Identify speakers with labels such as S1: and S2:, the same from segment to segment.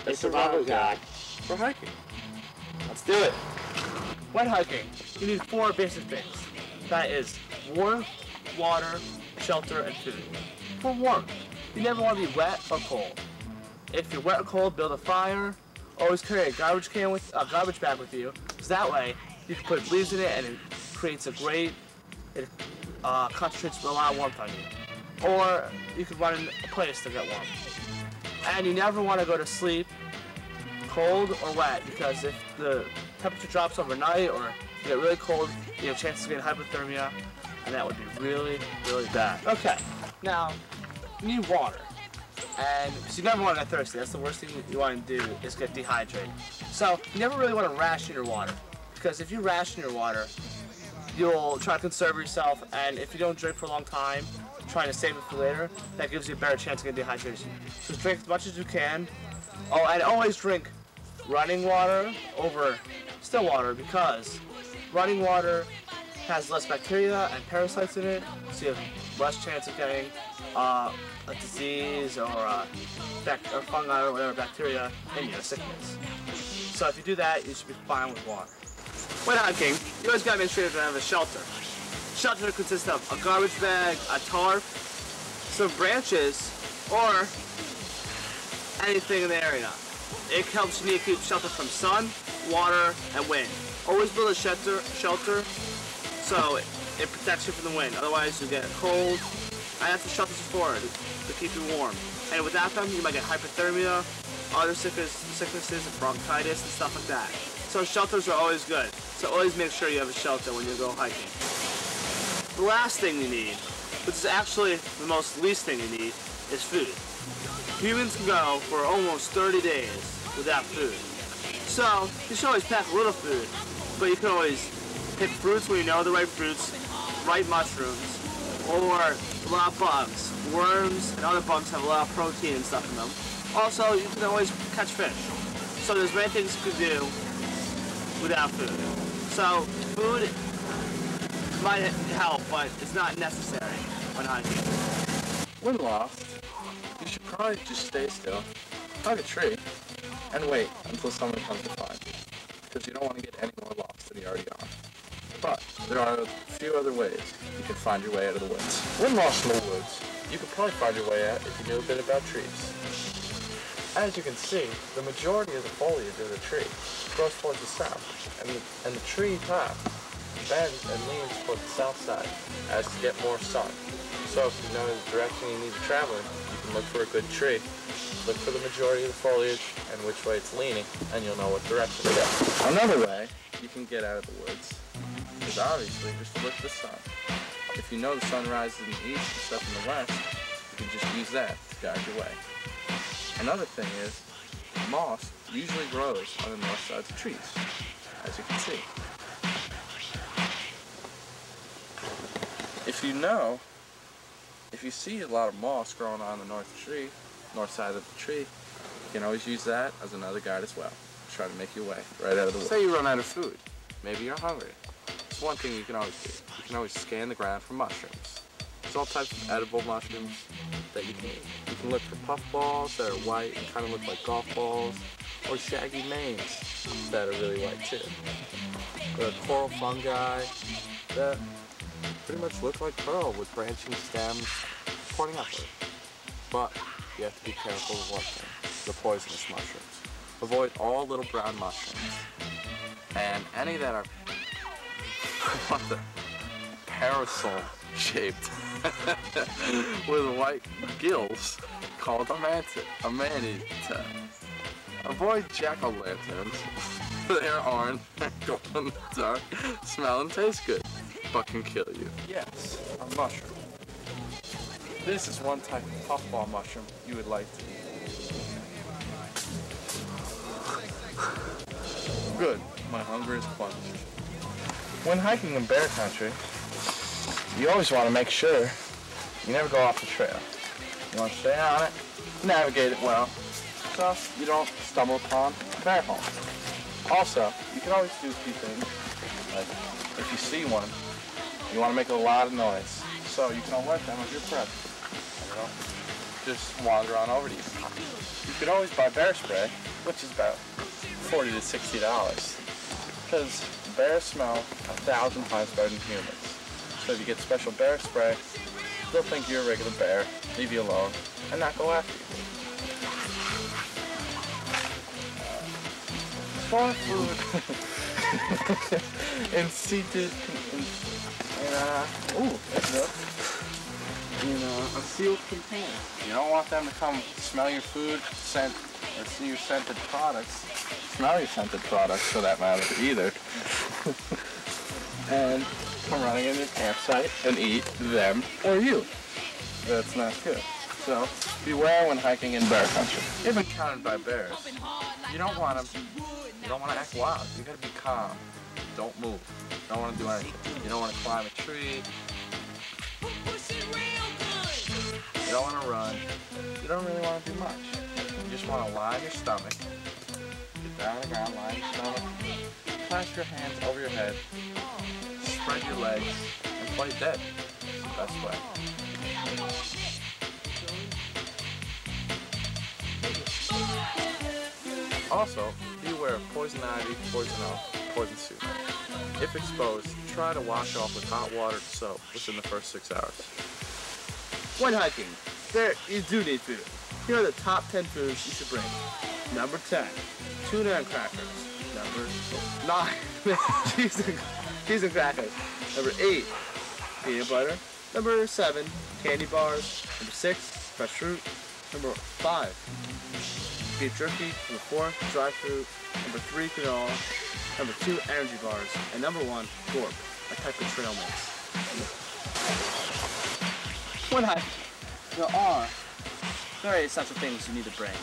S1: a survival guide for hiking. Let's do it.
S2: When hiking, you need 4 basic things. That is warmth, water, shelter, and food. For warmth, you never want to be wet or cold. If you're wet or cold, build a fire. Always carry a garbage bag with you, because that way you can put leaves in it and it creates it concentrates a lot of warmth on you. Or you could run in a place to get warm. And you never want to go to sleep cold or wet, because if the temperature drops overnight or you get really cold, you have chances of getting hypothermia, and that would be really, really bad. Okay, now you need water. And so you never want to get thirsty. That's the worst thing you want to do, is get dehydrated. So you never really want to ration your water, because if you ration your water, you'll try to conserve yourself, and if you don't drink for a long time, trying to save it for later, that gives you a better chance of getting dehydration. So drink as much as you can. Oh, and always drink running water over still water, because running water has less bacteria and parasites in it, so you have less chance of getting a disease or fungi or whatever bacteria in your sickness. So if you do that, you should be fine with water. When hiking, you always gotta make sure you have a shelter. Shelter consists of a garbage bag, a tarp, some branches, or anything in the area. It helps you to keep shelter from sun, water, and wind. Always build a shelter so it protects you from the wind. Otherwise, you get cold. And that's what shelters are for, to keep you warm. And without them, you might get hypothermia, other sicknesses, bronchitis, and stuff like that. So shelters are always good. So always make sure you have a shelter when you go hiking. The last thing you need, which is actually the most least thing you need, is food. Humans can go for almost 30 days without food. So you should always pack a little food, but you can always pick fruits when you know the right fruits, right mushrooms, or a lot of bugs. Worms and other bugs have a lot of protein and stuff in them. Also, you can always catch fish. So there's many things you can do without food. So food might help, but it's not necessary when hiking.
S1: When lost, you should probably just stay still, hug a tree, and wait until someone comes to find you, because you don't want to get any more lost than you already are. But there are a few other ways you can find your way out of the woods. When lost in the woods, you could probably find your way out if you knew a bit about trees. As you can see, the majority of the foliage of the tree grows towards the south, and the tree top bends and leans towards the south side as to get more sun. So if you know the direction you need to travel in, you can look for a good tree, look for the majority of the foliage and which way it's leaning, and you'll know what direction to go. Another way you can get out of the woods is obviously just to look at the sun. If you know the sun rises in the east and stuff in the west, you can just use that to guide your way. Another thing is, moss usually grows on the north sides of trees, as you can see. If you see a lot of moss growing on the north side of the tree, you can always use that as another guide as well. Try to make your way right out of the woods. Say you run out of food. Maybe you're hungry. It's one thing you can always do. You can always scan the ground for mushrooms. There's all types of edible mushrooms that you can eat. You can look for puffballs that are white and kind of look like golf balls, or shaggy manes that are really white too. Or coral fungi that pretty much look like pearl with branching stems pointing upward. But you have to be careful with one thing, the poisonous mushrooms. Avoid all little brown mushrooms. And any that are parasol shaped with white gills called a manita. Avoid jack-o'-lanterns. They are orange, glow in the dark, smell and taste good, but can kill you. Yes, a mushroom. This is one type of puffball mushroom you would like to eat. Good, my hunger is quenched. When hiking in bear country, you always want to make sure you never go off the trail. You want to stay on it, navigate it well, so you don't stumble upon a bear hole. Also, you can always do a few things, like if you see one, you want to make a lot of noise, so you can alert them of your presence. You know, just wander on over to you. You could always buy bear spray, which is about $40 to $60. Because bears smell 1,000 times better than humans. So if you get special bear spray, they'll think you're a regular bear, leave you alone, and not go after you. For food. And seated in a sealed container. You don't want them to come smell your food, scent, or see your scented products. Smell your scented products, for that matter, either. And come running in your campsite and eat them or you. That's not good. So beware when hiking in bear country. If encountered by bears, you don't want to act wild. You gotta be calm. Don't move. You don't want to do anything. You don't want to climb a tree. You don't want to run. You don't really want to do much. You just want to lie on your stomach. Get down on the ground, lie on your stomach. Clasp your hands over your head. Spread your legs and play dead. It's the best way. Also, beware of poison ivy, poison oak, poison soup. If exposed, try to wash off with hot water and soap within the first 6 hours.
S2: When hiking, you do need food. Here are the top 10 foods you should bring. Number 10, tuna and crackers. Number 9, cheese and crackers. Number 8, peanut butter. Number 7, candy bars. Number 6, fresh fruit. Number 5, beef jerky. Number 4, dry fruit. Number 3, granola. Number 2, energy bars. And number 1, gorp, a type of trail mix. When hiking, there are very essential things you need to bring.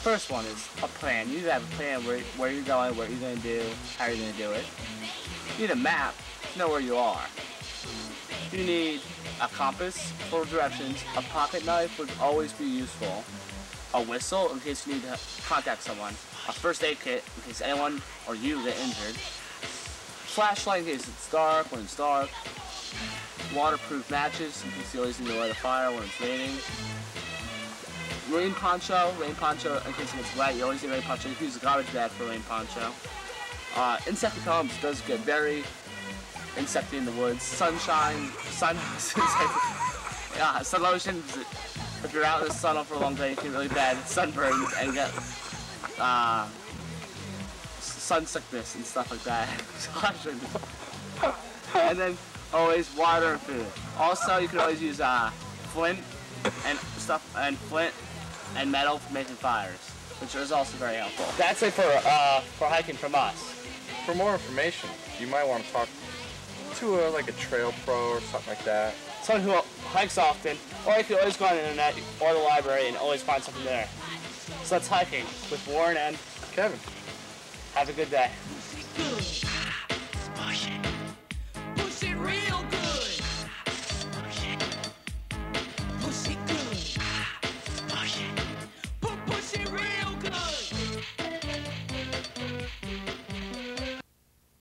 S2: First one is a plan. You need to have a plan where you're going, what you're going to do, how you're going to do it. You need a map to know where you are. You need a compass for directions. A pocket knife would always be useful. A whistle in case you need to contact someone. A first aid kit in case anyone or you get injured. Flashlight in case it's dark, when it's dark. Waterproof matches in case you always need to light a fire when it's raining. Rain poncho in case it gets wet. You always need a rain poncho. You can use a garbage bag for a rain poncho. Insect repellent does get very insecty in the woods. Sun lotion. If you're out in the sun for a long day, you can get really bad sunburns and get sun sickness and stuff like that. And then always water and food. Also, you can always use flint and metal for making fires, which is also very helpful. That's it for hiking from us.
S1: For more information, you might want to talk to a trail pro or something like that.
S2: Someone who hikes often, or you can always go on the internet or the library and always find something there. So that's hiking with Warren and
S1: Kevin.
S2: Have a good day.
S3: Push it real good.